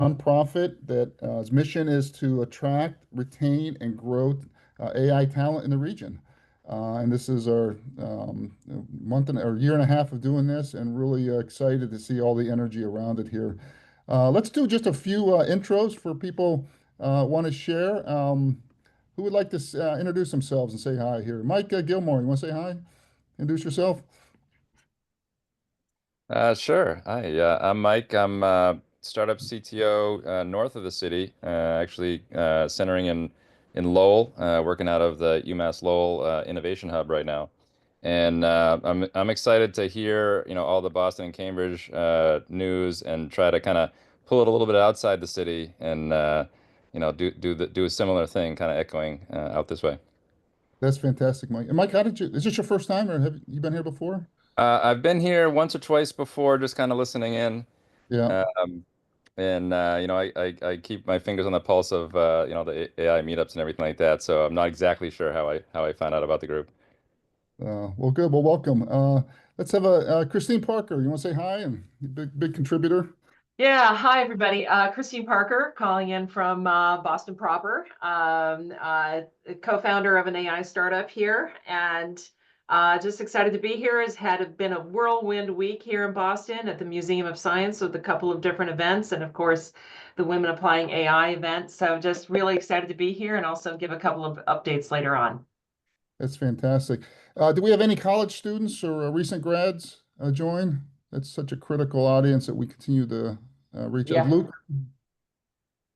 nonprofit that mission is to attract, retain, and grow AI talent in the region. And this is our month and or year and a half of doing this, and really excited to see all the energy around it here. Let's do just a few intros for people want to share. Who would like to introduce themselves and say hi here? Mike Gilmore, you want to say hi? Introduce yourself. Sure. Hi, I'm Mike. I'm startup CTO north of the city, actually centering in Lowell, working out of the UMass Lowell Innovation Hub right now. And I'm excited to hear, all the Boston and Cambridge news and try to kind of pull it a little bit outside the city and do a similar thing, kind of echoing out this way. That's fantastic, Mike. And Mike, how did you, is this your first time or have you been here before? I've been here once or twice before, just kind of listening in. Yeah. Um, and I keep my fingers on the pulse of the AI meetups and everything like that. So I'm not exactly sure how I found out about the group. Well, good. Well, welcome. Let's have a Christine Parker. You want to say hi and big contributor? Yeah, hi everybody. Christine Parker calling in from Boston proper, co-founder of an AI startup here, and just excited to be here. Has had been a whirlwind week here in Boston at the Museum of Science with a couple of different events, and of course, the Women Applying AI event. So just really excited to be here, and also give a couple of updates later on. That's fantastic. Do we have any college students or recent grads join? That's such a critical audience that we continue to reach out. Yeah, Luke,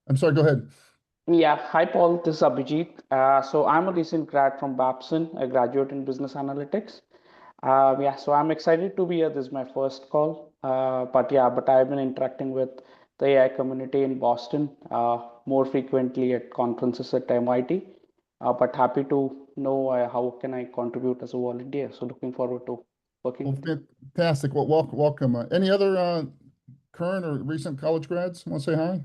I'm sorry, go ahead. yeah. Hi, Paul. This is Abhijit. So I'm a recent grad from Babson, a graduate in business analytics. Yeah, so I'm excited to be here. This is my first call. But I've been interacting with the AI community in Boston more frequently at conferences at MIT. But happy to know how can I contribute as a volunteer. So looking forward to working Well, with you. fantastic. Well, welcome. Any other current or recent college grads want to say hi?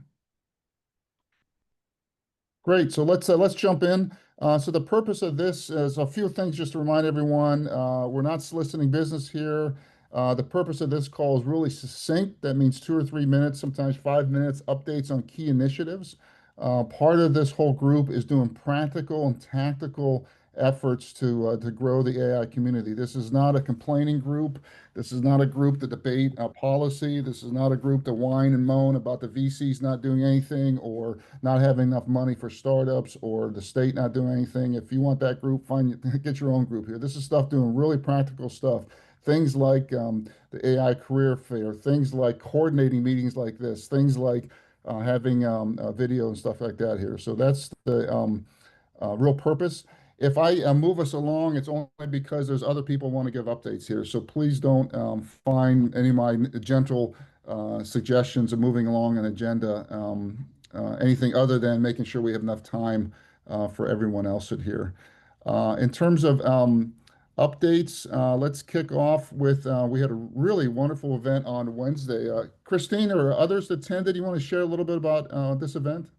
Great. So let's jump in. So the purpose of this is a few things just to remind everyone. We're not soliciting business here. The purpose of this call is really succinct. That means 2 or 3 minutes, sometimes 5 minutes, updates on key initiatives. Part of this whole group is doing practical and tactical efforts to grow the AI community. This is not a complaining group. This is not a group to debate policy. This is not a group to whine and moan about the VCs not doing anything or not having enough money for startups or the state not doing anything. If you want that group, get your own group here. This is stuff doing really practical stuff. Things like the AI career fair, things like coordinating meetings like this, things like having video and stuff like that here. So that's the real purpose. If I move us along, it's only because there's other people want to give updates here. So please don't find any of my gentle suggestions of moving along an agenda anything other than making sure we have enough time for everyone else in here. In terms of updates, let's kick off with we had a really wonderful event on Wednesday. Christine or others that attended, you want to share a little bit about this event?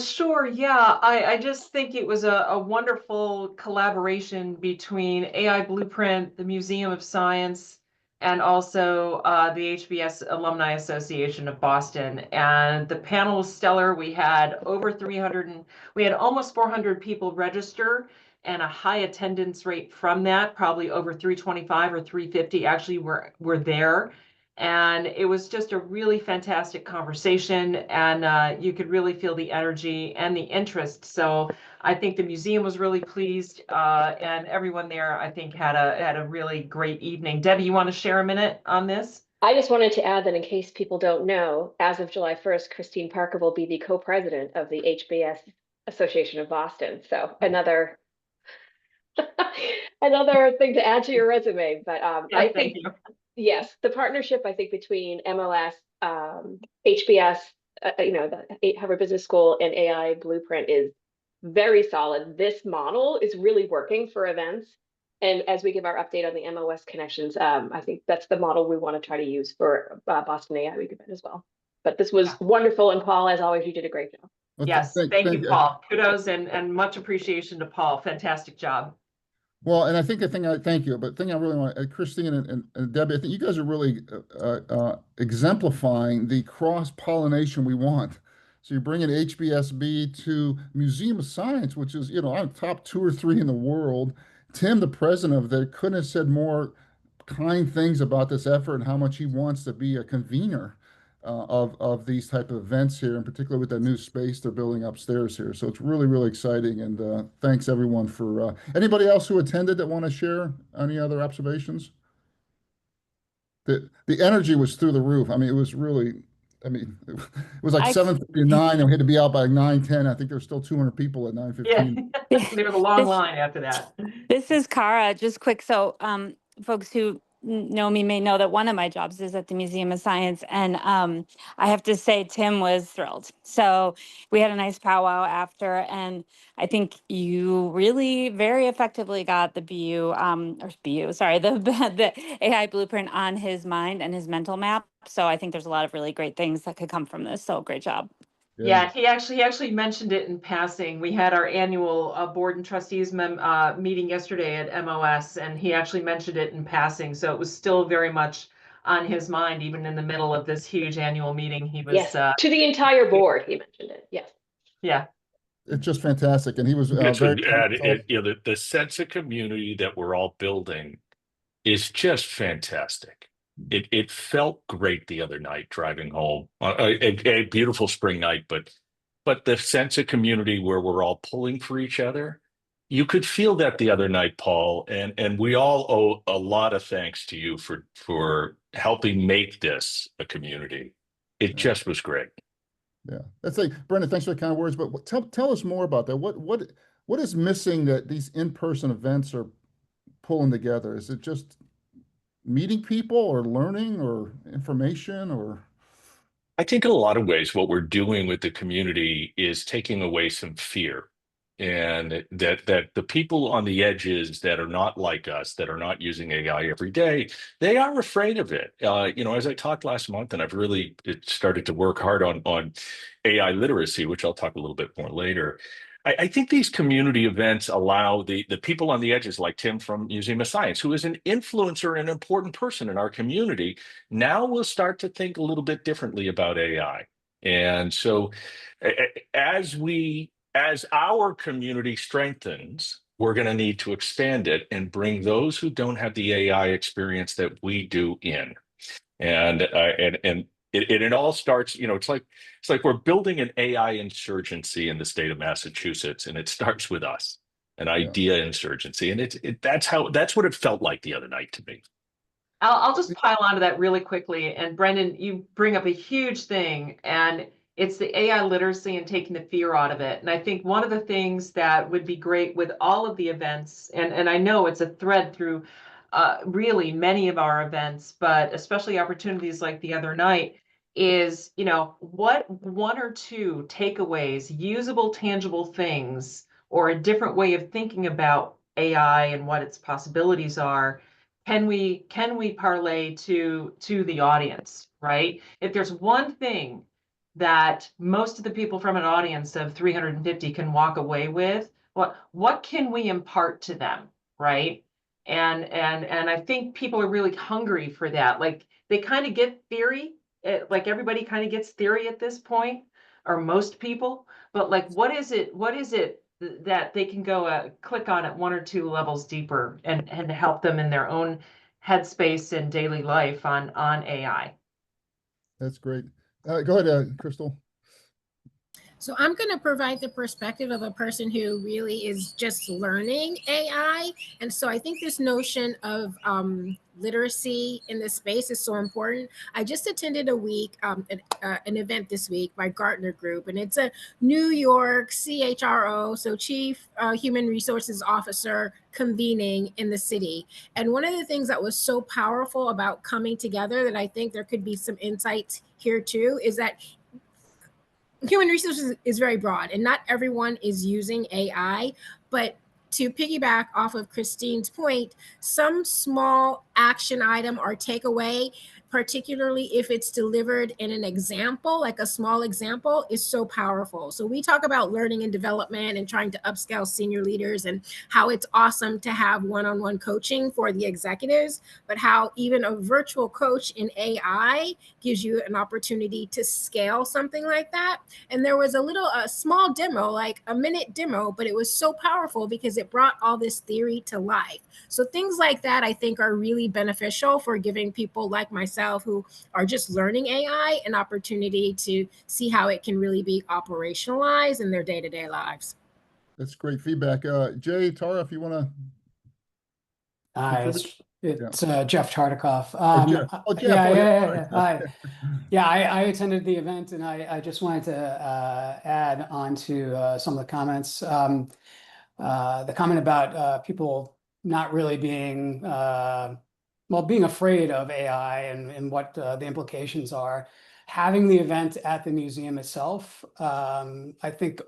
Sure. Yeah, I just think it was a wonderful collaboration between AI Blueprint, the Museum of Science, and also the HBS Alumni Association of Boston. And the panel was stellar. We had over 300 and we had almost 400 people register and a high attendance rate from that, probably over 325 or 350 actually were there. And it was just a really fantastic conversation, and you could really feel the energy and the interest. So I think the museum was really pleased, and everyone there, I think, had a really great evening. Debbie, you want to share a minute on this? I just wanted to add that in case people don't know, as of July 1st, Christine Parker will be the co-president of the HBS Association of Boston. So another another thing to add to your resume. But Yeah, thank you. yes, the partnership, I think, between MLS, HBS, the Harvard Business School, and AI Blueprint is very solid. This model is really working for events. And as we give our update on the MOS connections, I think that's the model we want to try to use for Boston AI Week event as well. But this was wonderful. And Paul, as always, you did a great job. Well, Yes, thank you, Paul. Kudos and much appreciation to Paul. Fantastic job. Well, and I think the thing I thank you, but the thing I really want, Christine and Debbie, I think you guys are really exemplifying the cross-pollination we want. So you're bringing HBSB to Museum of Science, which is, on top 2 or 3 in the world. Tim, the president of that, couldn't have said more kind things about this effort and how much he wants to be a convener of these type of events here, and particularly with that new space they're building upstairs here. So it's really, really exciting. And thanks everyone for anybody else who attended that want to share any other observations. The energy was through the roof. I mean, it was really. I mean, it was like I 7:59, and we had to be out by 9:10. I think there's still 200 people at 9:15. Yeah, there was a long This- line after that. This is Cara. Just quick. So, folks who know me may know that one of my jobs is at the Museum of Science. And I have to say, Tim was thrilled. So we had a nice powwow after. And I think you really very effectively got the the AI blueprint on his mind and his mental map. So I think there's a lot of really great things that could come from this. So great job. Yeah, he actually mentioned it in passing. We had our annual board and trustees meeting yesterday at MOS, and he actually mentioned it in passing. So it was still very much on his mind, even in the middle of this huge annual meeting. He was Yes, to the entire board, he mentioned it. Yes. yeah. It's just fantastic, and he was This very. would add, the sense of community that we're all building is just fantastic. It felt great the other night driving home, a beautiful spring night, but the sense of community where we're all pulling for each other, you could feel that the other night, Paul, and we all owe a lot of thanks to you for helping make this a community. It just was great. Yeah, that's like Brendan. Thanks for the kind words, but tell us more about that. What is missing that these in-person events are pulling together? Is it just meeting people, or learning, or information, or? I think in a lot of ways, what we're doing with the community is taking away some fear, and that the people on the edges that are not like us, that are not using AI every day, they are afraid of it. As I talked last month, and I've really started to work hard on AI literacy, which I'll talk a little bit more later. I think these community events allow the people on the edges, like Tim from Museum of Science, who is an influencer and an important person in our community, now will start to think a little bit differently about AI. And so as our community strengthens, we're going to need to expand it and bring those who don't have the AI experience that we do in. And it all starts, it's like we're building an AI insurgency in the state of Massachusetts, and it starts with us, an idea insurgency. And that's what it felt like the other night to me. I'll just pile onto that really quickly. And Brendan, you bring up a huge thing, and it's the AI literacy and taking the fear out of it. And I think one of the things that would be great with all of the events, and I know it's a thread through really many of our events, but especially opportunities like the other night, is, what 1 or 2 takeaways, usable, tangible things, or a different way of thinking about AI and what its possibilities are, can we parlay to the audience, right? If there's one thing that most of the people from an audience of 350 can walk away with, what can we impart to them, right? And I think people are really hungry for that. Like, they kind of get theory, like everybody kind of gets theory at this point, or most people, but like, what is it that they can go click on at 1 or 2 levels deeper and help them in their own headspace and daily life on AI? That's great. Go ahead, Crystal. So I'm going to provide the perspective of a person who really is just learning AI. And so I think this notion of literacy in this space is so important. I just attended a week, an event this week by Gartner Group, and it's a New York CHRO, so Chief Human Resources Officer, convening in the city. And one of the things that was so powerful about coming together, that I think there could be some insights here too, is that human resources is very broad, and not everyone is using AI. But to piggyback off of Christine's point, some small action item or takeaway particularly if it's delivered in an example, like a small example, is so powerful. So we talk about learning and development and trying to upscale senior leaders and how it's awesome to have one-on-one coaching for the executives, but how even a virtual coach in AI gives you an opportunity to scale something like that. And there was a small demo, like a minute demo, but it was so powerful because it brought all this theory to life. So things like that, I think, are really beneficial for giving people like myself who are just learning AI an opportunity to see how it can really be operationalized in their day-to-day lives. That's great feedback. Jay, Tara, if you want to contribute. It's Jeff Tartikoff. Jeff. Oh, Jeff. Yeah, Oh, yeah, yeah. yeah, yeah. Hi. Yeah, I attended the event, and I just wanted to add on to some of the comments. The comment about people not really being, well, being afraid of AI and what the implications are. Having the event at the museum itself, I think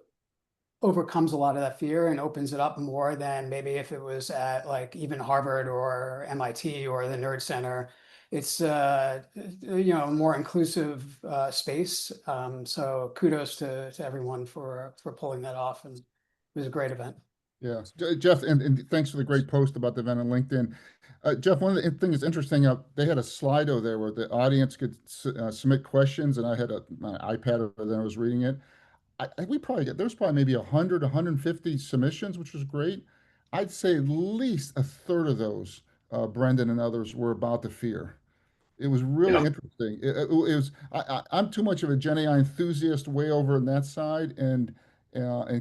overcomes a lot of that fear and opens it up more than maybe if it was at like even Harvard or MIT or the Nerd Center. It's a more inclusive space. So kudos to everyone for pulling that off, and it was a great event. Yeah, Jeff, and thanks for the great post about the event on LinkedIn. Jeff, one of the things that's interesting, they had a Slido there where the audience could submit questions, and I had my iPad over there, I was reading it. There was probably maybe 100, 150 submissions, which was great. I'd say at least a third of those, Brendan and others, were about the fear. It was really interesting. It was. I'm too much of a Gen AI enthusiast, way over on that side, and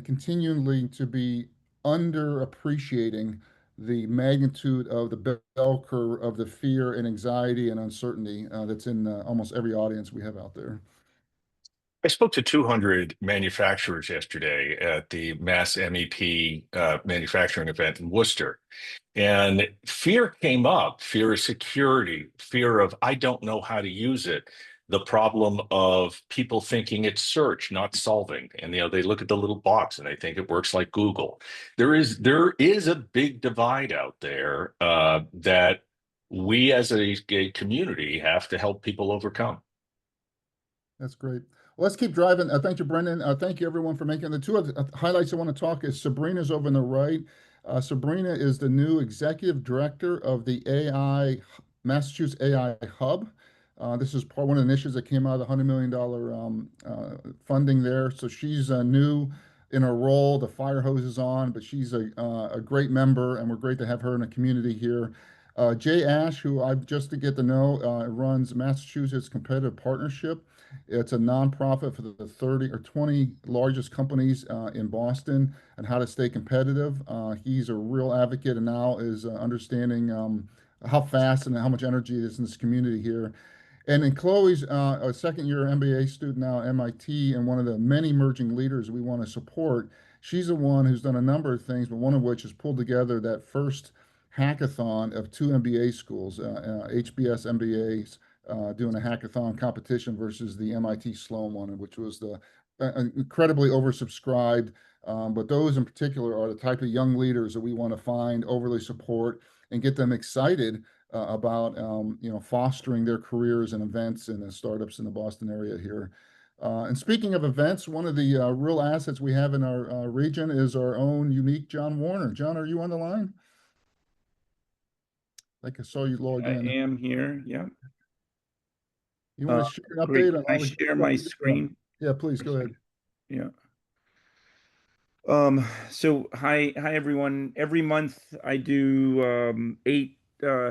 continually to be underappreciating the magnitude of the bell curve of the fear and anxiety and uncertainty that's in almost every audience we have out there. I spoke to 200 manufacturers yesterday at the Mass MEP manufacturing event in Worcester. And fear came up, fear of security, fear of, I don't know how to use it. The problem of people thinking it's search, not solving. And, they look at the little box and they think it works like Google. There is a big divide out there that we as a community have to help people overcome. That's great. Well, let's keep driving. Thank you, Brendan. Thank you, everyone, for making the two other highlights I want to talk is Sabrina's over on the right. Sabrina is the new executive director of the Massachusetts AI Hub. This is one of the initiatives that came out of the $100 million funding there. So she's new in her role. The fire hose is on, but she's a great member, and we're great to have her in the community here. Jay Ash, who I've just to get to know, runs Massachusetts Competitive Partnership. It's a nonprofit for the 30 or 20 largest companies in Boston and how to stay competitive. He's a real advocate and now is understanding how fast and how much energy is in this community here. And then Chloe's a second-year MBA student now at MIT and one of the many emerging leaders we want to support. She's the one who's done a number of things, but one of which has pulled together that first hackathon of two MBA schools, HBS MBAs, doing a hackathon competition versus the MIT Sloan one, which was the incredibly oversubscribed. But those in particular are the type of young leaders that we want to find, overly support, and get them excited about fostering their careers and events in the startups in the Boston area here. And speaking of events, one of the real assets we have in our region is our own unique John Warner. John, are you on the line? Like I saw you log in. I am here. Yeah. You want to share an Great. update on Can I all the share my screen? Yeah, please go ahead. Yeah. So hi everyone. Every month I do 8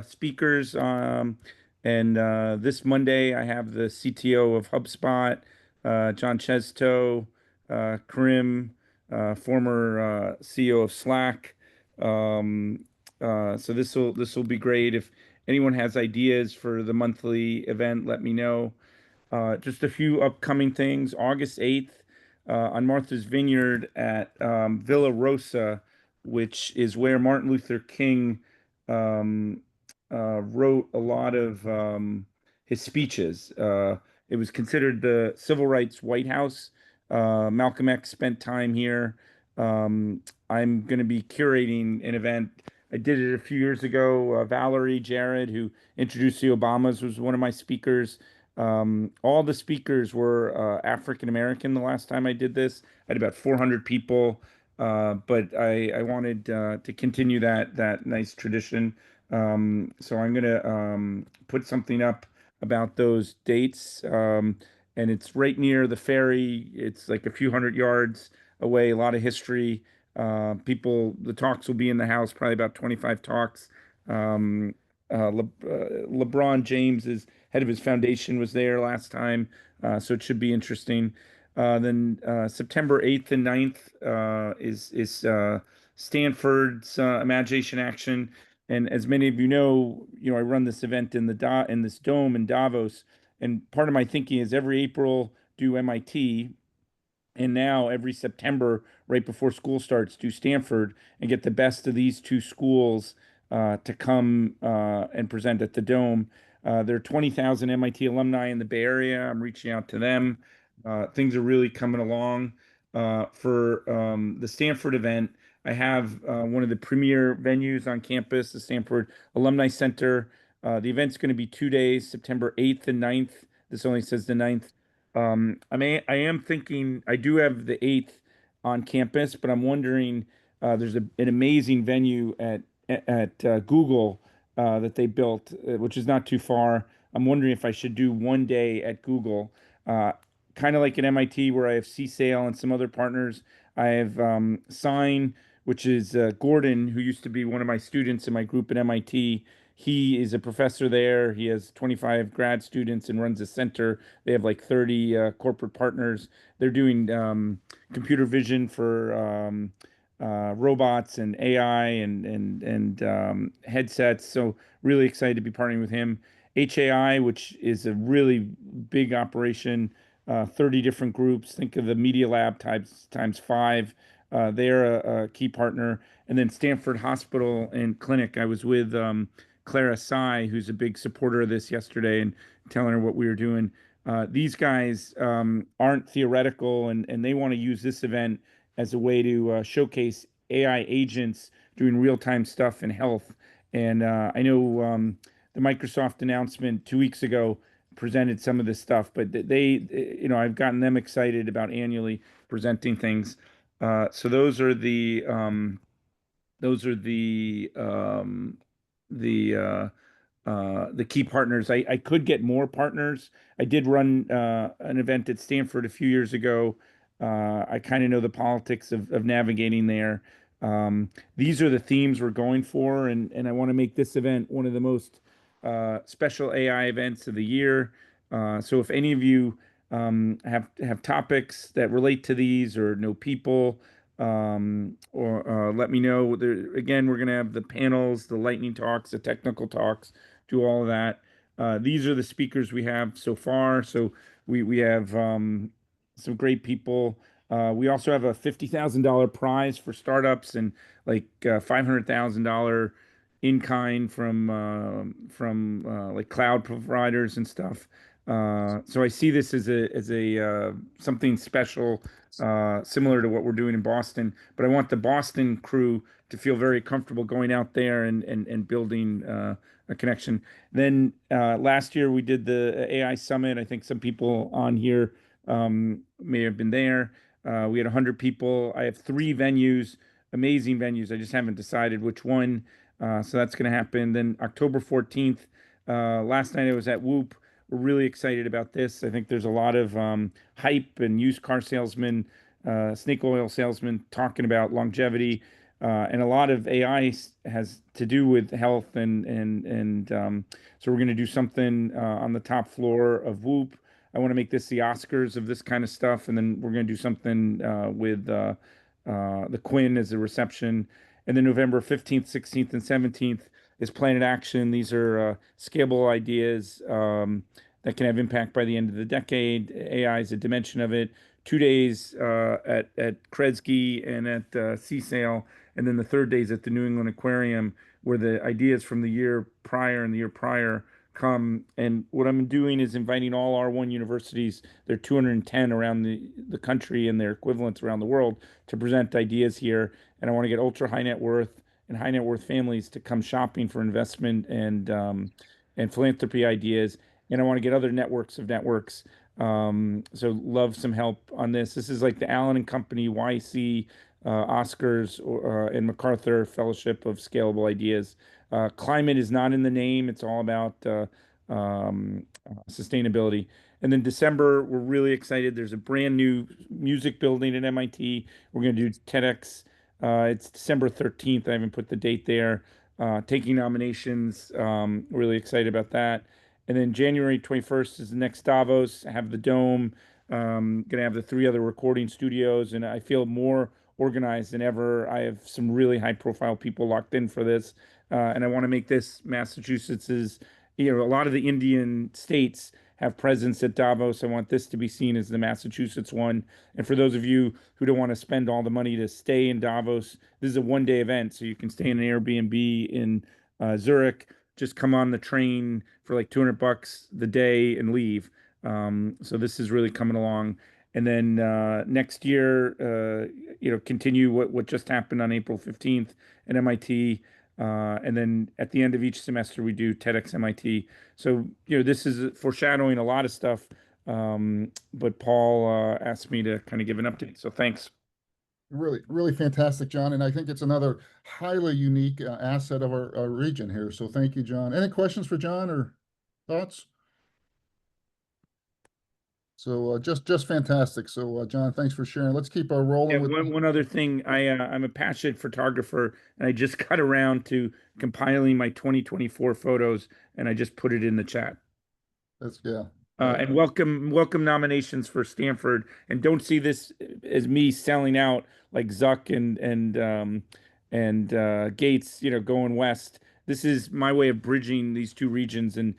speakers. And this Monday I have the CTO of HubSpot, John Chesto, Karim, former CEO of Slack. So this will be great. If anyone has ideas for the monthly event, let me know. Just a few upcoming things. August 8th on Martha's Vineyard at Villa Rosa, which is where Martin Luther King wrote a lot of his speeches. It was considered the Civil Rights White House. Malcolm X spent time here. I'm going to be curating an event I did it a few years ago. Valerie Jared, who introduced the Obamas, was one of my speakers. All the speakers were African American the last time I did this. I had about 400 people, but I wanted to continue that nice tradition. So I'm gonna put something up about those dates. And it's right near the ferry. It's like a few hundred yards away. A lot of history. The talks will be in the house, probably about 25 talks. Um, LeBron James is head of his foundation was there last time, so it should be interesting. Then September 8th and 9th is Stanford's Imagination Action. And as many of you know, I run this event in this dome in Davos. And part of my thinking is every April do MIT, and now every September, right before school starts, do Stanford and get the best of these two schools to come and present at the Dome. There are 20,000 MIT alumni in the Bay Area. I'm reaching out to them. Things are really coming along. For the Stanford event, I have one of the premier venues on campus, the Stanford Alumni Center. The event's going to be 2 days, September 8th and 9th. This only says the 9th. I am thinking I do have the 8th on campus, but I'm wondering there's an amazing venue at Google that they built, which is not too far. I'm wondering if I should do 1 day at Google, uh, kind of like at MIT where I have CSAIL and some other partners. I have Sign, which is Gordon, who used to be one of my students in my group at MIT. He is a professor there. He has 25 grad students and runs a center. They have like 30 corporate partners. They're doing computer vision for robots and AI and headsets. So really excited to be partnering with him. HAI, which is a really big operation, 30 different groups. Think of the Media Lab times five. They're a key partner. And then Stanford Hospital and Clinic. I was with Clara Tsai, who's a big supporter of this yesterday, and telling her what we were doing. These guys aren't theoretical, and they want to use this event as a way to showcase AI agents doing real-time stuff in health. And I know the Microsoft announcement 2 weeks ago presented some of this stuff, but I've gotten them excited about annually presenting things. So those are the key partners. I could get more partners. I did run an event at Stanford a few years ago. I kind of know the politics of navigating there. These are the themes we're going for, and I want to make this event one of the most special AI events of the year. So if any of you have topics that relate to these or know people, or let me know. Again, we're going to have the panels, the lightning talks, the technical talks, do all of that. These are the speakers we have so far. So we have some great people. We also have a $50,000 prize for startups and like $500,000 in kind from like cloud providers and stuff. So I see this as a something special, similar to what we're doing in Boston. But I want the Boston crew to feel very comfortable going out there and building a connection. Then last year we did the AI Summit. I think some people on here may have been there. We had 100 people. I have 3 venues, amazing venues. I just haven't decided which one. So that's going to happen. Then October 14th. Last night I was at Whoop. We're really excited about this. I think there's a lot of hype and used car salesmen, snake oil salesmen talking about longevity, and a lot of AI has to do with health and so we're going to do something on the top floor of Whoop. I want to make this the Oscars of this kind of stuff, and then we're going to do something with the Quinn as a reception, and then November 15th, 16th, and 17th is Planet Action. These are scalable ideas that can have impact by the end of the decade. AI is a dimension of it. 2 days at Kresge and at CSAIL, and then the third day is at the New England Aquarium, where the ideas from the year prior and the year prior come. And what I'm doing is inviting all R1 universities, there are 210 around the country and their equivalents around the world, to present ideas here. And I want to get ultra high net worth and high net worth families to come shopping for investment and philanthropy ideas. And I want to get other networks of networks. So love some help on this. This is like the Allen and Company, YC, Oscars, and MacArthur Fellowship of Scalable Ideas. Climate is not in the name. It's all about sustainability. And then December, we're really excited. There's a brand new music building at MIT. We're going to do TEDx. It's December 13th. I haven't put the date there. Taking nominations. Really excited about that. And then January 21st is the next Davos. I have the Dome. Gonna have the three other recording studios, and I feel more organized than ever. I have some really high profile people locked in for this, and I want to make this Massachusetts's. A lot of the Indian states have presence at Davos. I want this to be seen as the Massachusetts one. And for those of you who don't want to spend all the money to stay in Davos, this is a 1 day event, so you can stay in an Airbnb in Zurich. Just come on the train for like $200 the day and leave. So this is really coming along. And then next year, continue what just happened on April 15th at MIT. And then at the end of each semester, we do TEDx MIT. So, this is foreshadowing a lot of stuff. But Paul asked me to kind of give an update. So thanks. Really, really fantastic, John. And I think it's another highly unique asset of our region here. So thank you, John. Any questions for John or thoughts? So just fantastic. So John, thanks for sharing. Let's keep rolling with one other thing. I'm a passionate photographer, and I just got around to compiling my 2024 photos, and I just put it in the chat. That's yeah. And welcome nominations for Stanford. And don't see this as me selling out like Zuck and Gates, going west. This is my way of bridging these two regions and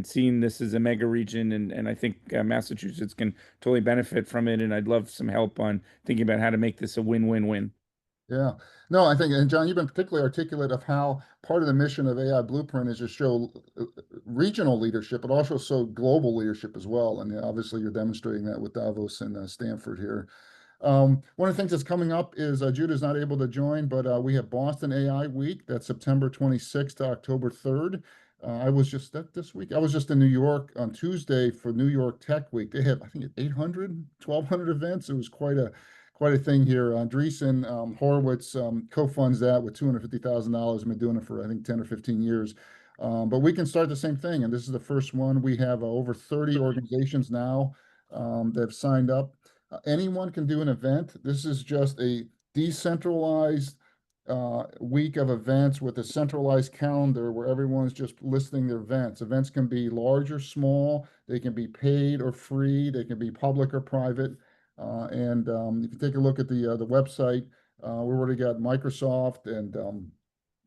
seeing this as a mega region. And I think Massachusetts can totally benefit from it. And I'd love some help on thinking about how to make this a win-win-win. Yeah. No, I think, and John, you've been particularly articulate of how part of the mission of AI Blueprint is to show regional leadership, but also show global leadership as well. And obviously, you're demonstrating that with Davos and Stanford here. One of the things that's coming up is Judah's not able to join, but we have Boston AI Week. That's September 26th to October 3rd. I was just this week. I was just in New York on Tuesday for New York Tech Week. They have, I think, 800, 1,200 events. It was quite a thing here. Andreessen Horowitz co-funds that with $250,000. Been doing it for I think 10 or 15 years. But we can start the same thing, and this is the first one. We have over 30 organizations now that have signed up. Anyone can do an event. This is just a decentralized week of events with a centralized calendar where everyone's just listing their events. Events can be large or small. They can be paid or free. They can be public or private. And if you take a look at the website, we already got Microsoft and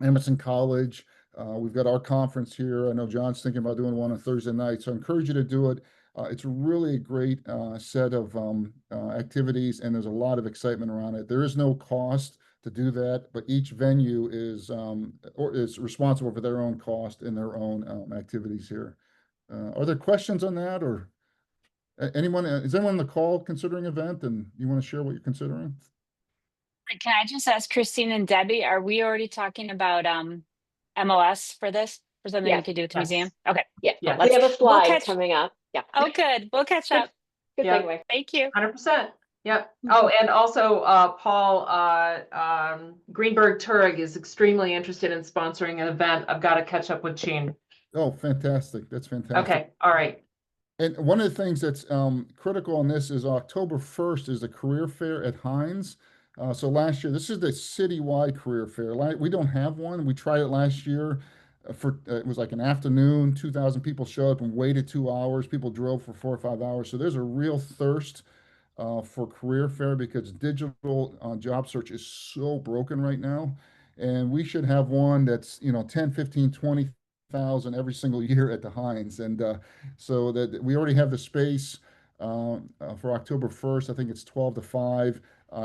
Emerson College. We've got our conference here. I know John's thinking about doing one on Thursday night, so I encourage you to do it. It's really a great set of activities, and there's a lot of excitement around it. There is no cost to do that, but each venue is responsible for their own cost and their own activities here. Are there questions on that, or anyone? Is anyone on the call considering an event, and you want to share what you're considering? Can I just ask Christine and Debbie, are we already talking about MLS for this? For something we Yes. could do with the Yes. museum? Okay. Yeah, Yes. we have a slide catch- coming up. Yeah. Oh, good. We'll catch up. Good Yeah. segue. Thank you. 100%. Yep. Oh, and also Paul Greenberg Turig is extremely interested in sponsoring an event. I've got to catch up with Gene. Oh, fantastic. That's fantastic. Okay. All right. And one of the things that's critical on this is October 1st is the career fair at Heinz. So last year, this is the citywide career fair. We don't have one. We tried it last year it was like an afternoon, 2,000 people showed up and waited 2 hours. People drove for 4 or 5 hours. So there's a real thirst for career fair because digital job search is so broken right now. And we should have one that's, 10, 15, 20,000 every single year at the Heinz. And so that we already have the space for October 1st. I think it's 12 to 5.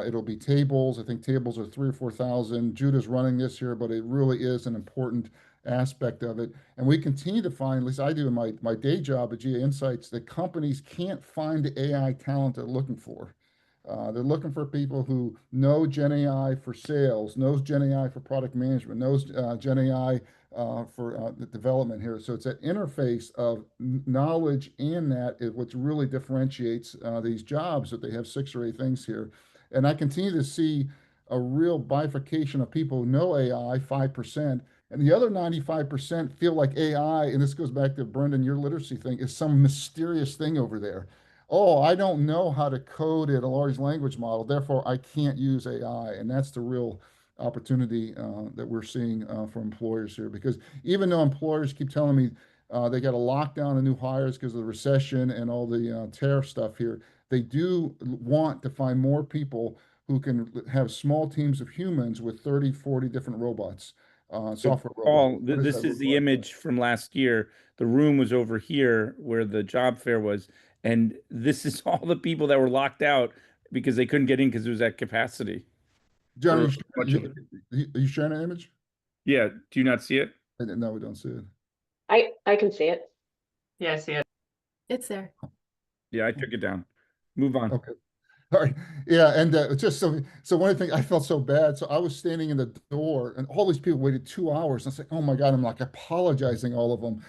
It'll be tables. I think tables are 3,000 or 4,000. Judah's running this year, but it really is an important aspect of it. And we continue to find, at least I do in my day job at GA Insights, that companies can't find the AI talent they're looking for. They're looking for people who know Gen AI for sales, knows Gen AI for product management, knows Gen AI for the development here. So it's that interface of knowledge, and that is what really differentiates these jobs, that they have 6 or 8 things here. And I continue to see a real bifurcation of people who know AI, 5%, and the other 95% feel like AI, and this goes back to Brendan, your literacy thing, is some mysterious thing over there. Oh, I don't know how to code in a large language model, therefore I can't use AI. And that's the real opportunity that we're seeing for employers here. Because even though employers keep telling me they got a lockdown of new hires because of the recession and all the tariff stuff here, they do want to find more people who can have small teams of humans with 30, 40 different robots, software robots. Paul, What does this that is look the like? image from last year. The room was over here where the job fair was, and this is all the people that were locked out because they couldn't get in because it was at capacity John, for are a bunch of. you sharing an image? Yeah, do you not see it? No, we don't see it. I can see it. Yeah, I see it. It's there. Yeah, I took it down. Move on. Okay. All right. Yeah, and just so one of the things, I felt so bad. So I was standing in the door, and all these people waited 2 hours. And I was like, oh my God, I'm like apologizing all of them,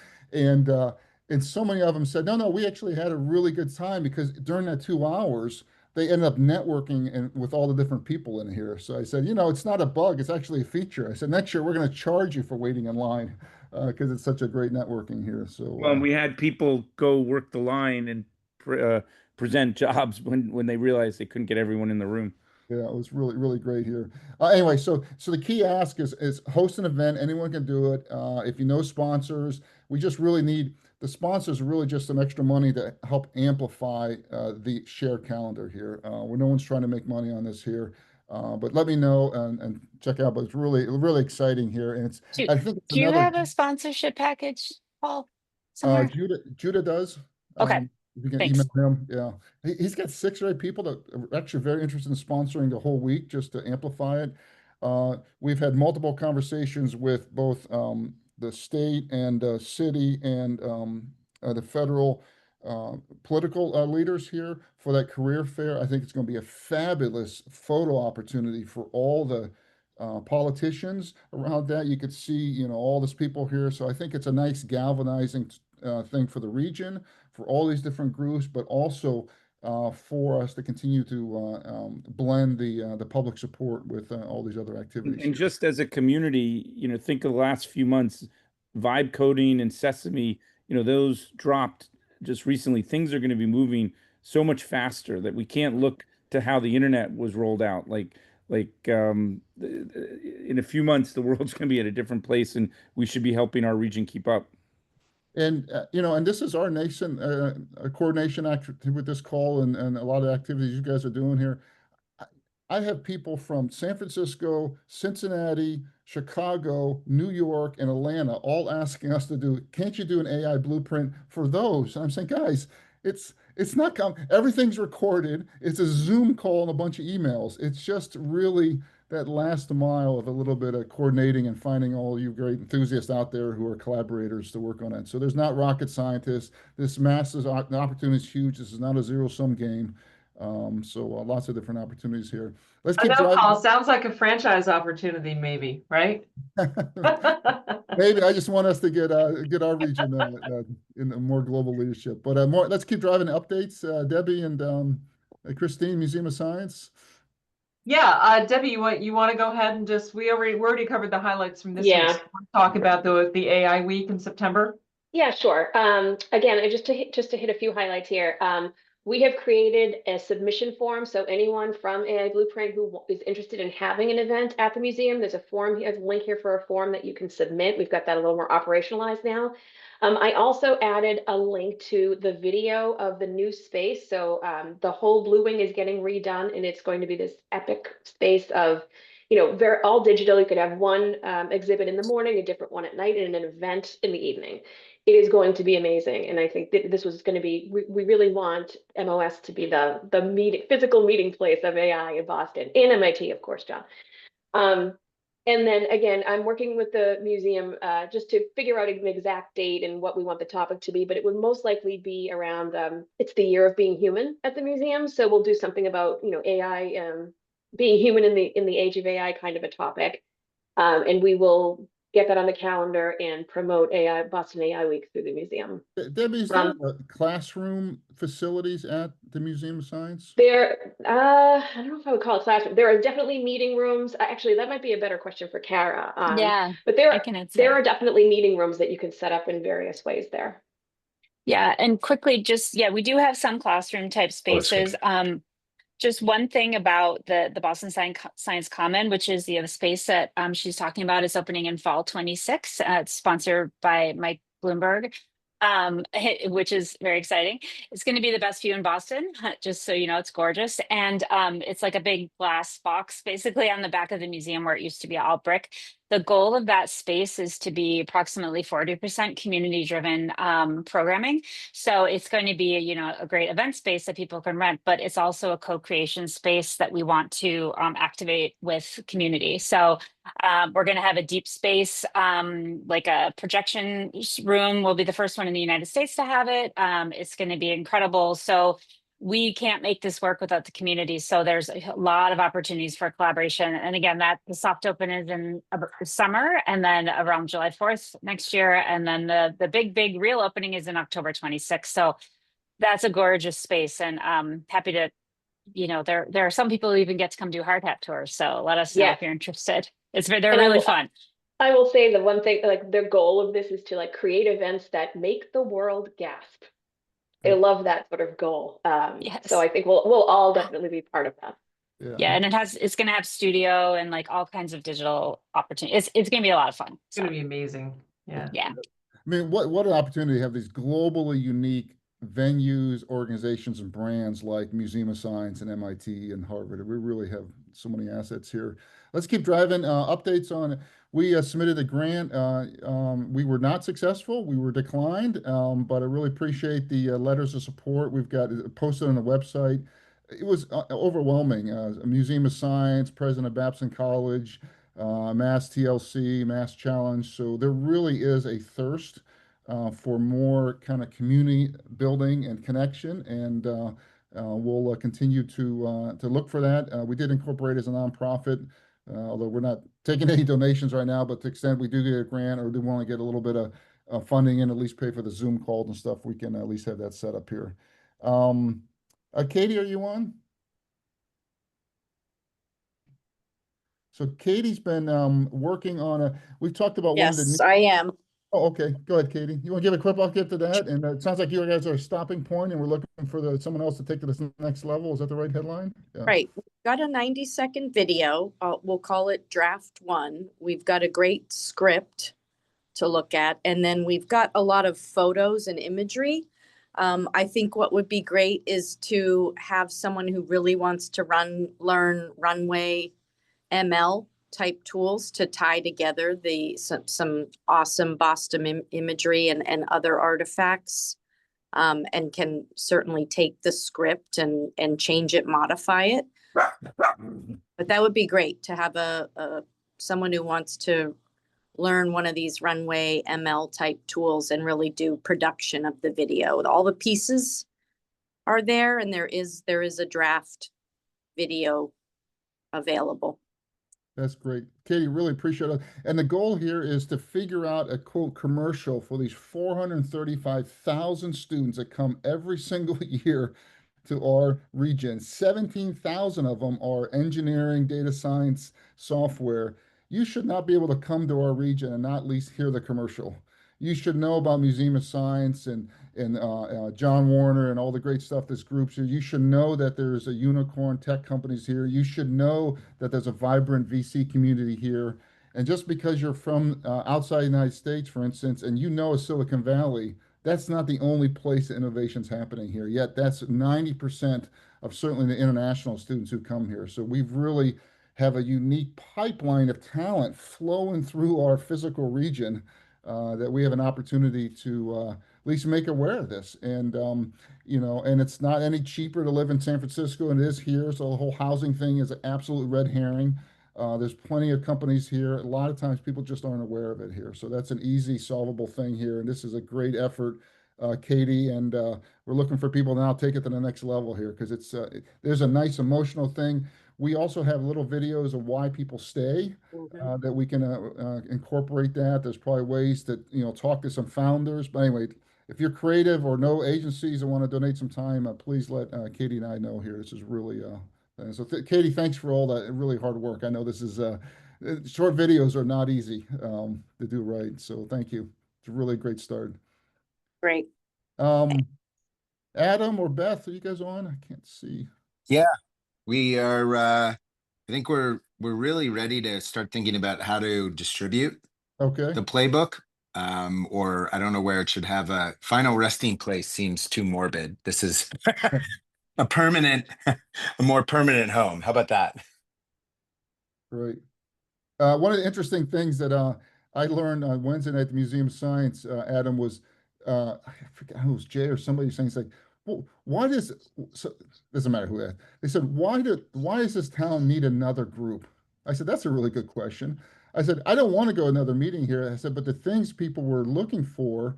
and so many of them said, no, no, we actually had a really good time, because during that 2 hours they ended up networking and with all the different people in here. So I said, it's not a bug, it's actually a feature. I said, next year we're going to charge you for waiting in line because it's such a great networking here. So Well, and we had people go work the line and present jobs when they realized they couldn't get everyone in the room. yeah, it was really, really great here. Anyway, so the key ask is host an event. Anyone can do it. If you know sponsors, we just really need the sponsors are really just some extra money to help amplify the shared calendar here. Where no one's trying to make money on this here. But let me know and check out. But it's really, really exciting here, and I think it's Do you another. have a sponsorship package, Paul, somewhere? Judah does. Okay, If you can thanks. email him, yeah. He's got 6 or 8 people that are actually very interested in sponsoring the whole week just to amplify it. We've had multiple conversations with both the state and city and the federal political leaders here for that career fair. I think it's going to be a fabulous photo opportunity for all the politicians around that. You could see, all these people here. So I think it's a nice galvanizing thing for the region, for all these different groups, but also for us to continue to blend the public support with all these other activities. And just as a community, think of the last few months, vibe coding and Sesame, those dropped just recently. Things are going to be moving so much faster that we can't look to how the internet was rolled out. In a few months, the world's going to be at a different place, and we should be helping our region keep up. And and this is our nation a coordination act with this call and a lot of activities you guys are doing here. I have people from San Francisco, Cincinnati, Chicago, New York, and Atlanta all asking us to do, can't you do an AI blueprint for those? And I'm saying, guys, it's not everything's recorded. It's a Zoom call and a bunch of emails. It's just really that last mile of a little bit of coordinating and finding all you great enthusiasts out there who are collaborators to work on it. So there's not rocket scientists. This the opportunity is huge. This is not a zero-sum game. So lots of different opportunities here. Let's I keep know, driving. Paul, sounds like a franchise opportunity, maybe, right? Maybe I just want us to get our region in a more global leadership. But let's keep driving updates. Debbie and Christine, Museum of Science. Yeah, Debbie, you want to go ahead and we already covered the highlights from this week. Yeah. So talk about the AI week in September. Yeah, sure. Again, just to hit a few highlights here. We have created a submission form. So anyone from AI Blueprint who is interested in having an event at the museum, there's a form, there's a link here for a form that you can submit. We've got that a little more operationalized now. I also added a link to the video of the new space. So the whole Blue Wing is getting redone, and it's going to be this epic space of, very all digital. You could have one exhibit in the morning, a different one at night, and an event in the evening. It is going to be amazing. And I think that this was going to be, we really want MOS to be the physical meeting place of AI in Boston, and MIT, of course, John. And then again, I'm working with the museum just to figure out an exact date and what we want the topic to be, but it would most likely be around it's the year of being human at the museum. So we'll do something about, AI being human in the age of AI kind of a topic. And we will get that on the calendar and promote AI Boston AI Week through the museum. Debbie, is there classroom facilities at the Museum of Science? I don't know if I would call it classroom. There are definitely meeting rooms. Actually, that might be a better question for Kara. Yeah, but I can answer. there are definitely meeting rooms that you can set up in various ways there. Yeah, and quickly, we do have some classroom type spaces. Just one thing about the Boston Science Common, which is the other space that she's talking about, is opening in fall 26. It's sponsored by Mike Bloomberg, which is very exciting. It's going to be the best view in Boston, just so you know, it's gorgeous. And it's like a big glass box basically on the back of the museum where it used to be all brick. The goal of that space is to be approximately 40% community driven programming. So it's going to be, a great event space that people can rent, but it's also a co-creation space that we want to activate with community. So we're going to have a deep space, like a projection room will be the first one in the United States to have it. It's going to be incredible. So we can't make this work without the community. So there's a lot of opportunities for collaboration. And again, the soft open is in summer and then around July 4th next year. And then the big real opening is in October 26th. So that's a gorgeous space, and happy to, there are some people who even get to come do hard hat tours. So let us know if you're interested. They're really fun. I will say the one thing, like their goal of this is to like create events that make the world gasp. I love that sort of goal. Yes. So I think we'll all definitely be part of that. Yeah, and it's going to have studio and like all kinds of digital opportunities. It's going to be a lot of fun. It's going to be amazing. Yeah. Yeah. I mean, what an opportunity to have these globally unique venues, organizations, and brands like Museum of Science and MIT and Harvard. We really have so many assets here. Let's keep driving. Updates on, we submitted a grant. We were not successful. We were declined, but I really appreciate the letters of support. We've got it posted on the website. It was overwhelming. Museum of Science, President of Babson College, Mass TLC, Mass Challenge. So there really is a thirst for more kind of community building and connection, and we'll continue to look for that. We did incorporate as a nonprofit, although we're not taking any donations right now, but to the extent we do get a grant or do want to get a little bit of funding and at least pay for the Zoom calls and stuff, we can at least have that set up here. Katie, are you on? So Katie's been working on we've talked about one of the Yes, I am. Oh, okay. Go ahead, Katie. You want to give a quick update to that? And it sounds like you guys are a stopping point and we're looking for someone else to take to the next level. Is that the right headline? Yeah. Right. We've got a 90-second video. We'll call it draft 1. We've got a great script to look at. And then we've got a lot of photos and imagery. I think what would be great is to have someone who really wants to learn runway ML type tools to tie together some awesome Boston imagery and other artifacts, and can certainly take the script and change it, modify it. But that would be great to have someone who wants to learn one of these runway ML type tools and really do production of the video. All the pieces are there, and there is a draft video available. That's great. Katie, really appreciate it. And the goal here is to figure out a quote commercial for these 435,000 students that come every single year to our region. 17,000 of them are engineering, data science, software. You should not be able to come to our region and not at least hear the commercial. You should know about Museum of Science and John Warner and all the great stuff this group's here. You should know that there's a unicorn tech companies here. You should know that there's a vibrant VC community here. And just because you're from outside the United States, for instance, and you know Silicon Valley, that's not the only place that innovation's happening here. Yet that's 90% of certainly the international students who come here. So we've really have a unique pipeline of talent flowing through our physical region that we have an opportunity to at least make aware of this. And, and it's not any cheaper to live in San Francisco than it is here. So the whole housing thing is an absolute red herring. There's plenty of companies here. A lot of times people just aren't aware of it here. So that's an easy solvable thing here. And this is a great effort, Katie. And we're looking for people to now take it to the next level here because there's a nice emotional thing. We also have little videos of why people stay that we can incorporate that. There's probably ways that, talk to some founders. But anyway, if you're creative or know agencies that want to donate some time, please let Katie and I know here. This is really so Katie, thanks for all that really hard work. I know this is short videos are not easy to do right. So thank you. It's a really great start. Great. Adam or Beth, are you guys on? I can't see. Yeah, we are. I think we're really ready to start thinking about how to distribute Okay. the playbook. Or I don't know where it should have a final resting place. Seems too morbid. This is a more permanent home. How about that? Great. One of the interesting things that I learned on Wednesday night at the Museum of Science, Adam, was I forget who it was, Jay or somebody saying, it's like, well, why does so doesn't matter who that. They said, why does this town need another group? I said, that's a really good question. I said, I don't want to go to another meeting here. I said, but the things people were looking for,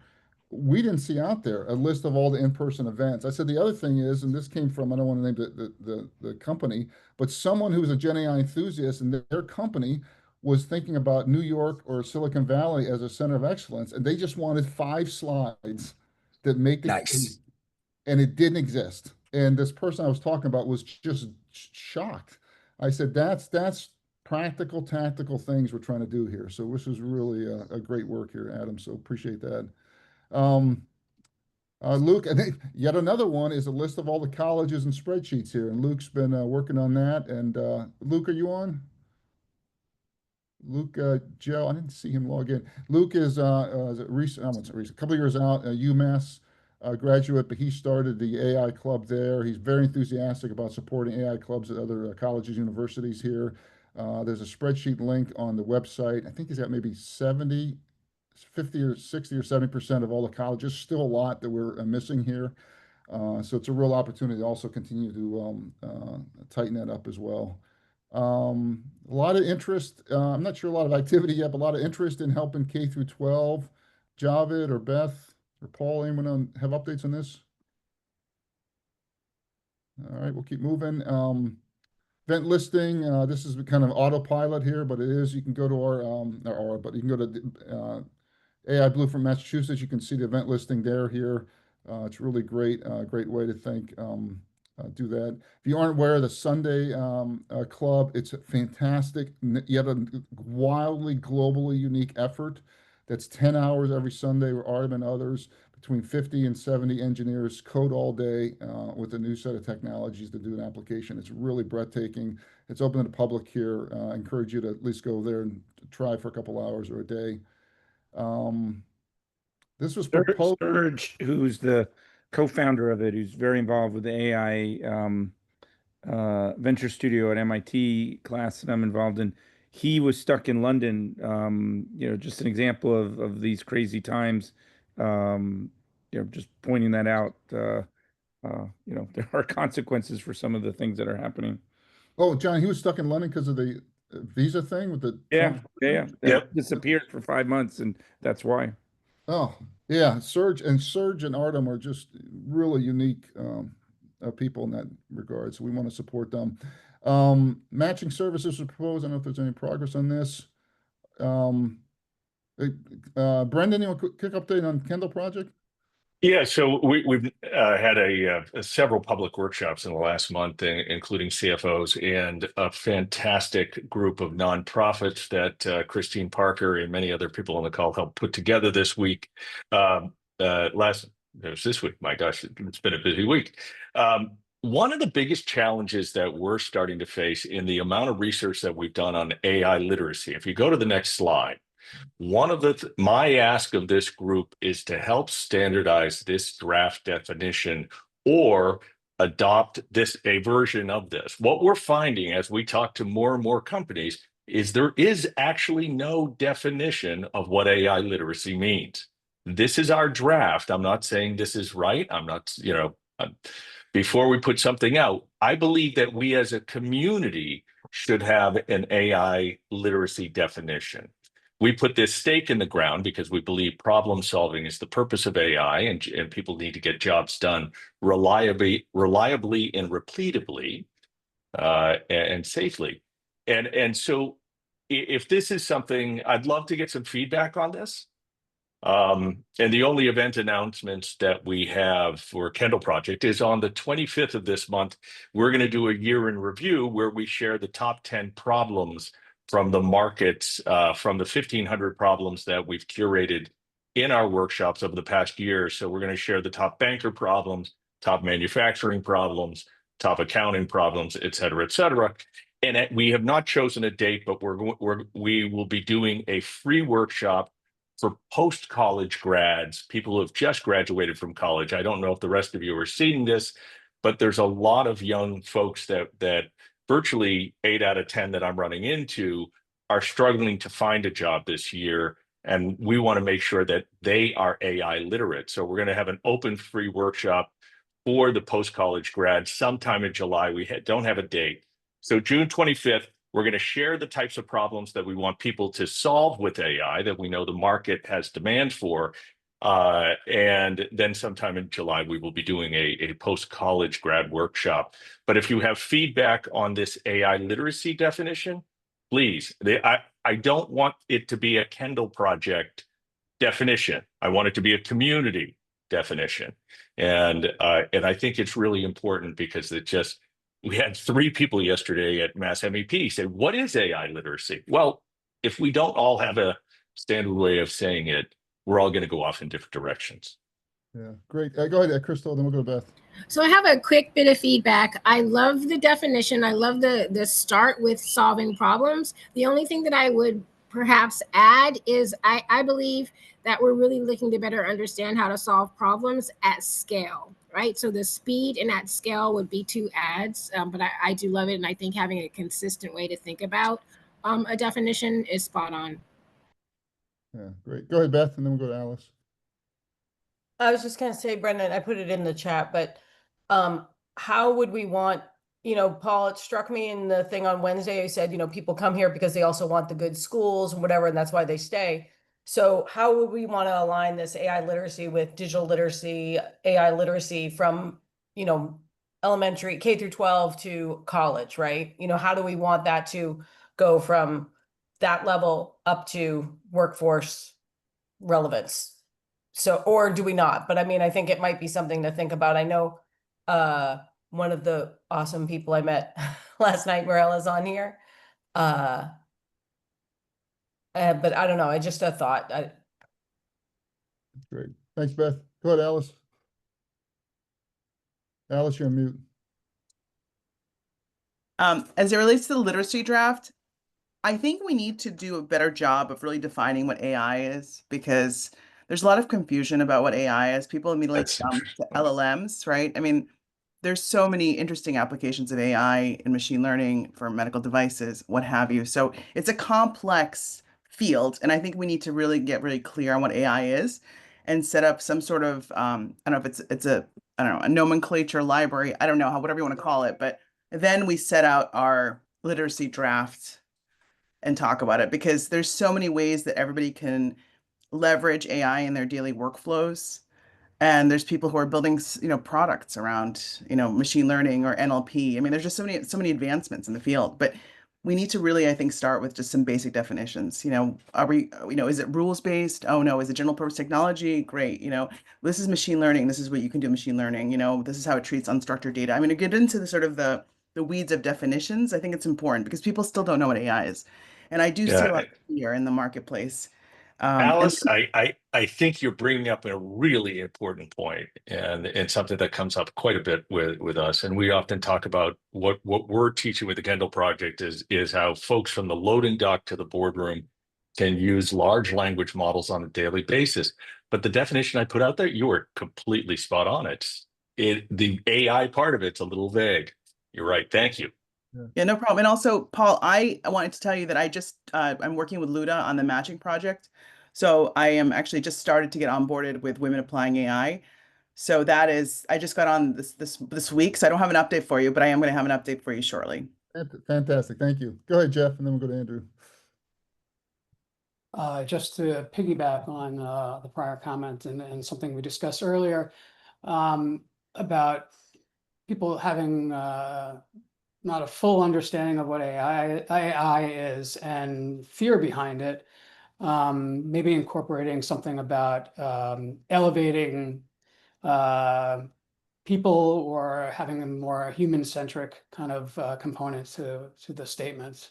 we didn't see out there, a list of all the in-person events. I said, the other thing is, and this came from, I don't want to name the company, but someone who's a Gen AI enthusiast and their company was thinking about New York or Silicon Valley as a center of excellence, and they just wanted 5 slides that make the Nice. case, and it didn't exist. And this person I was talking about was just shocked. I said, that's practical, tactical things we're trying to do here. So this is really a great work here, Adam. So appreciate that. Luke, I think yet another one is a list of all the colleges and spreadsheets here, and Luke's been working on that. And Luke, are you on? Luke, Joe, I didn't see him log in. Luke is a couple of years out, UMass graduate, but he started the AI club there. He's very enthusiastic about supporting AI clubs at other colleges, universities here. There's a spreadsheet link on the website. I think he's got maybe 50 or 60 or 70% of all the colleges, still a lot that we're missing here. So it's a real opportunity to also continue to tighten that up as well. A lot of interest. I'm not sure a lot of activity yet, but a lot of interest in helping K through 12. Javid or Beth or Paul, anyone have updates on this? All right, we'll keep moving. Event listing. This is kind of autopilot here, but it is. You can go to but you can go to AI Blueprint Massachusetts. You can see the event listing there here. It's really great. Great way to do that. If you aren't aware of the Sunday Club, it's a fantastic, yet a wildly globally unique effort. That's 10 hours every Sunday where Artem and others, between 50 and 70 engineers, code all day with a new set of technologies to do an application. It's really breathtaking. It's open to the public here. I encourage you to at least go there and try for a couple hours or a day. This was proposed. Serge, who's the co-founder of it, who's very involved with the AI venture studio at MIT class that I'm involved in. He was stuck in London. Just an example of these crazy times. Just pointing that out. There are consequences for some of the things that are happening. Oh, John, he was stuck in London because of the visa thing with the Yeah. Yep. Disappeared for 5 months, and that's why. Oh, yeah. Serge and Artem are just really unique people in that regard. So we want to support them. Matching services are proposed. I don't know if there's any progress on this. Brendan, you want a quick update on Kendall project? Yeah, so we've had several public workshops in the last month, including CFOs, and a fantastic group of nonprofits that Christine Parker and many other people on the call helped put together this week. It was this week. My gosh, it's been a busy week. One of the biggest challenges that we're starting to face in the amount of research that we've done on AI literacy, if you go to the next slide, one of my ask of this group is to help standardize this draft definition or adopt a version of this. What we're finding as we talk to more and more companies is there is actually no definition of what AI literacy means. This is our draft. I'm not saying this is right. I'm not, before we put something out, I believe that we as a community should have an AI literacy definition. We put this stake in the ground because we believe problem solving is the purpose of AI, and people need to get jobs done reliably and repeatably, and safely. And so if this is something, I'd love to get some feedback on this. And the only event announcements that we have for Kendall Project is on the 25th of this month. We're going to do a year in review where we share the top 10 problems from the markets, from the 1,500 problems that we've curated in our workshops over the past year. So we're going to share the top banker problems, top manufacturing problems, top accounting problems, et cetera, et cetera. And we have not chosen a date, but we will be doing a free workshop for post-college grads, people who have just graduated from college. I don't know if the rest of you are seeing this, but there's a lot of young folks that virtually 8 out of 10 that I'm running into are struggling to find a job this year. And we want to make sure that they are AI literate. So we're going to have an open free workshop for the post-college grads sometime in July. We don't have a date. So June 25th, we're going to share the types of problems that we want people to solve with AI that we know the market has demand for. And then sometime in July, we will be doing a post-college grad workshop. But if you have feedback on this AI literacy definition, please, I don't want it to be a Kendall Project definition. I want it to be a community definition. And I think it's really important because we had 3 people yesterday at Mass MEP say, what is AI literacy? Well, if we don't all have a standard way of saying it, we're all going to go off in different directions. Yeah, great. Go ahead, Crystal, then we'll go to Beth. So I have a quick bit of feedback. I love the definition. I love the start with solving problems. The only thing that I would perhaps add is I believe that we're really looking to better understand how to solve problems at scale, right? So the speed and at scale would be 2 ads, but I do love it. And I think having a consistent way to think about a definition is spot on. Yeah, great. Go ahead, Beth, and then we'll go to Alice. I was just going to say, Brendan, I put it in the chat, but how would we want, Paul, it struck me in the thing on Wednesday, you said, people come here because they also want the good schools and whatever, and that's why they stay. So how would we want to align this AI literacy with digital literacy, AI literacy from, elementary K through 12 to college, right? How do we want that to go from that level up to workforce relevance? So, or do we not? But I mean, I think it might be something to think about. I know one of the awesome people I met last night, Morella's on here. But I don't know. I just a thought. Great. Thanks, Beth. Go ahead, Alice. Alice, you're on mute. As it relates to the literacy draft, I think we need to do a better job of really defining what AI is, because there's a lot of confusion about what AI is. People immediately jump to LLMs, right? I mean, there's so many interesting applications of AI and machine learning for medical devices, what have you. So it's a complex field, and I think we need to really get really clear on what AI is and set up some sort of I don't know if it's a I don't know, a nomenclature library. I don't know whatever you want to call it, but then we set out our literacy draft and talk about it, because there's so many ways that everybody can leverage AI in their daily workflows. And there's people who are building, products around, machine learning or NLP. I mean, there's just so many advancements in the field, but we need to really, I think, start with just some basic definitions. Are we, is it rules based? Oh no. Is it general purpose technology? Great. This is machine learning. This is what you can do machine learning. This is how it treats unstructured data. I mean, to get into the sort of the weeds of definitions, I think it's important because people still don't know what AI is. And I do see a lot of fear in the marketplace. Alice, I think you're bringing up a really important point, and something that comes up quite a bit with us. And we often talk about what we're teaching with the Kendall Project is how folks from the loading dock to the boardroom can use large language models on a daily basis. But the definition I put out there, you are completely spot on. The AI part of it's a little vague. You're right. Thank you. Yeah, no problem. And also, Paul, I wanted to tell you that I'm working with Luda on the matching project. So I am actually just started to get onboarded with Women Applying AI. So I just got on this week. So I don't have an update for you, but I am going to have an update for you shortly. Fantastic. Thank you. Go ahead, Jeff, and then we'll go to Andrew. Just to piggyback on the prior comment and something we discussed earlier about people having not a full understanding of what AI is and fear behind it, maybe incorporating something about elevating people or having a more human-centric kind of component to the statements,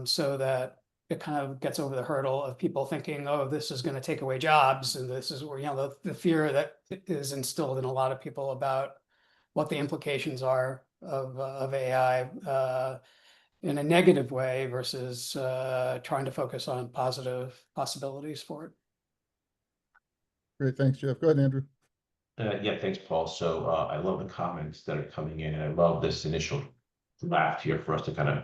so that it kind of gets over the hurdle of people thinking, oh, this is going to take away jobs, and this is where, you know, the fear that is instilled in a lot of people about what the implications are of AI in a negative way versus trying to focus on positive possibilities for it. Great, thanks, Jeff. Go ahead, Andrew. Yeah, thanks, Paul. So I love the comments that are coming in, and I love this initial draft here for us to kind of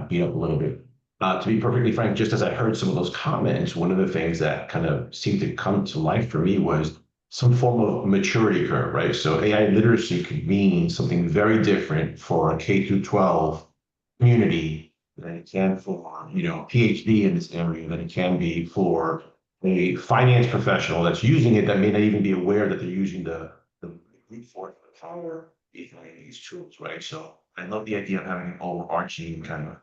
beat up a little bit. To be perfectly frank, just as I heard some of those comments, one of the things that kind of seemed to come to life for me was some form of maturity curve, right? So AI literacy could mean something very different for a K through 12 community than it can for, you know, PhD in this area, than it can be for a finance professional that's using it that may not even be aware that they're using the brute force power behind these tools, right? So I love the idea of having an overarching kind of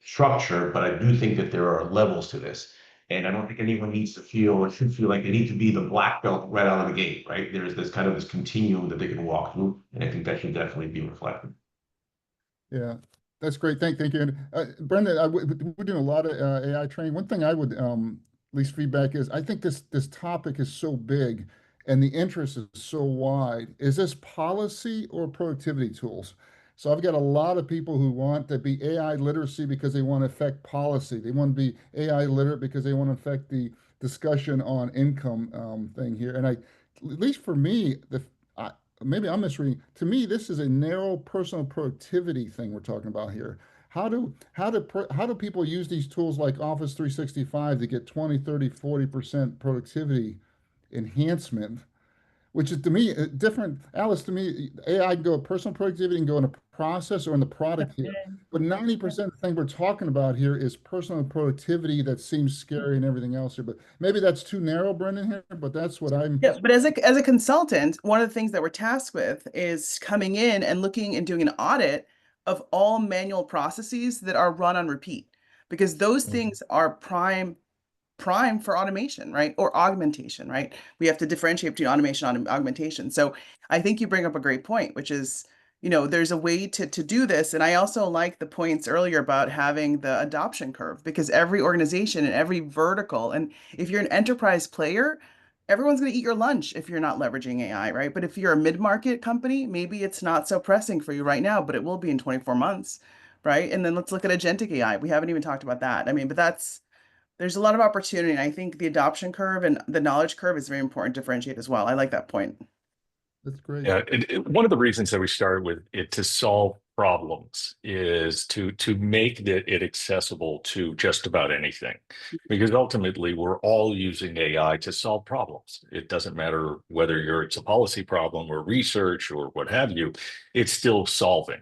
structure, but I do think that there are levels to this. And I don't think anyone needs to feel or should feel like they need to be the black belt right out of the gate, right? There's this kind of this continuum that they can walk through, and I think that should definitely be reflected. Yeah, that's great. Thank you. And Brendan, we're doing a lot of AI training. One thing I would at least feedback is I think this topic is so big and the interest is so wide. Is this policy or productivity tools? So I've got a lot of people who want to be AI literacy because they want to affect policy. They want to be AI literate because they want to affect the discussion on income thing here. And at least for me, maybe I'm misreading. To me, this is a narrow personal productivity thing we're talking about here. How do people use these tools like Office 365 to get 20, 30, 40% productivity enhancement, which is to me different. Alice, to me, AI can go personal productivity and go in a process or in the product here. But 90% of the thing we're talking about here is personal productivity that seems scary and everything else here. But maybe that's too narrow, Brendan, here, but that's what I'm. Yeah, but as a consultant, one of the things that we're tasked with is coming in and looking and doing an audit of all manual processes that are run on repeat, because those things are prime for automation, right? Or augmentation, right? We have to differentiate between automation and augmentation. So I think you bring up a great point, which is, you know, there's a way to do this. And I also like the points earlier about having the adoption curve, because every organization and every vertical, and if you're an enterprise player, everyone's going to eat your lunch if you're not leveraging AI, right? But if you're a mid-market company, maybe it's not so pressing for you right now, but it will be in 24 months, right? And then let's look at agentic AI. We haven't even talked about that. I mean, but there's a lot of opportunity. And I think the adoption curve and the knowledge curve is very important to differentiate as well. I like that point. That's great. Yeah, one of the reasons that we started with it to solve problems is to make it accessible to just about anything, because ultimately we're all using AI to solve problems. It doesn't matter whether it's a policy problem or research or what have you, it's still solving.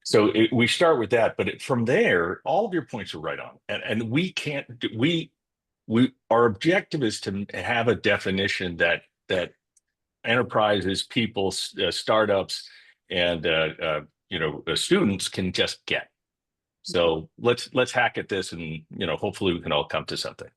So we start with that, but from there, all of your points are right on, and we can't our objective is to have a definition that enterprises, people, startups, and students can just get. So let's hack at this, and hopefully we can all come to something.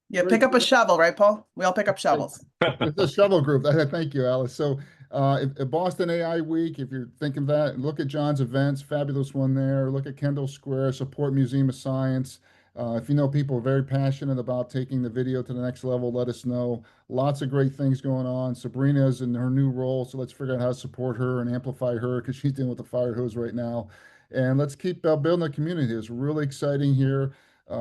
Yeah, pick up a shovel, right, Paul? We all pick up shovels. It's a shovel group. Thank you, Alice. So at Boston AI Week, if you're thinking that, look at John's events, fabulous one there. Look at Kendall Square, support Museum of Science. If you know people very passionate about taking the video to the next level, let us know. Lots of great things going on. Sabrina's in her new role, so let's figure out how to support her and amplify her because she's dealing with the fire hose right now. And let's keep building the community. It's really exciting here.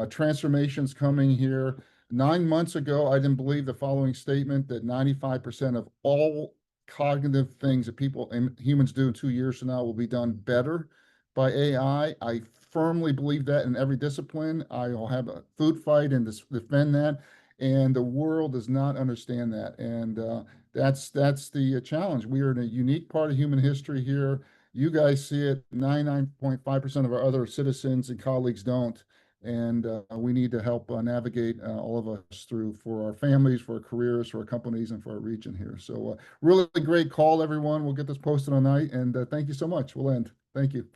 Transformations coming here. 9 months ago, I didn't believe the following statement that 95% of all cognitive things that people and humans do in 2 years from now will be done better by AI. I firmly believe that in every discipline. I will have a food fight and defend that. And the world does not understand that. And that's the challenge. We are in a unique part of human history here. You guys see it, 99.5% of our other citizens and colleagues don't. And we need to help navigate all of us through for our families, for our careers, for our companies, and for our region here. So really great call, everyone. We'll get this posted on night. And thank you so much. We'll end. Thank you.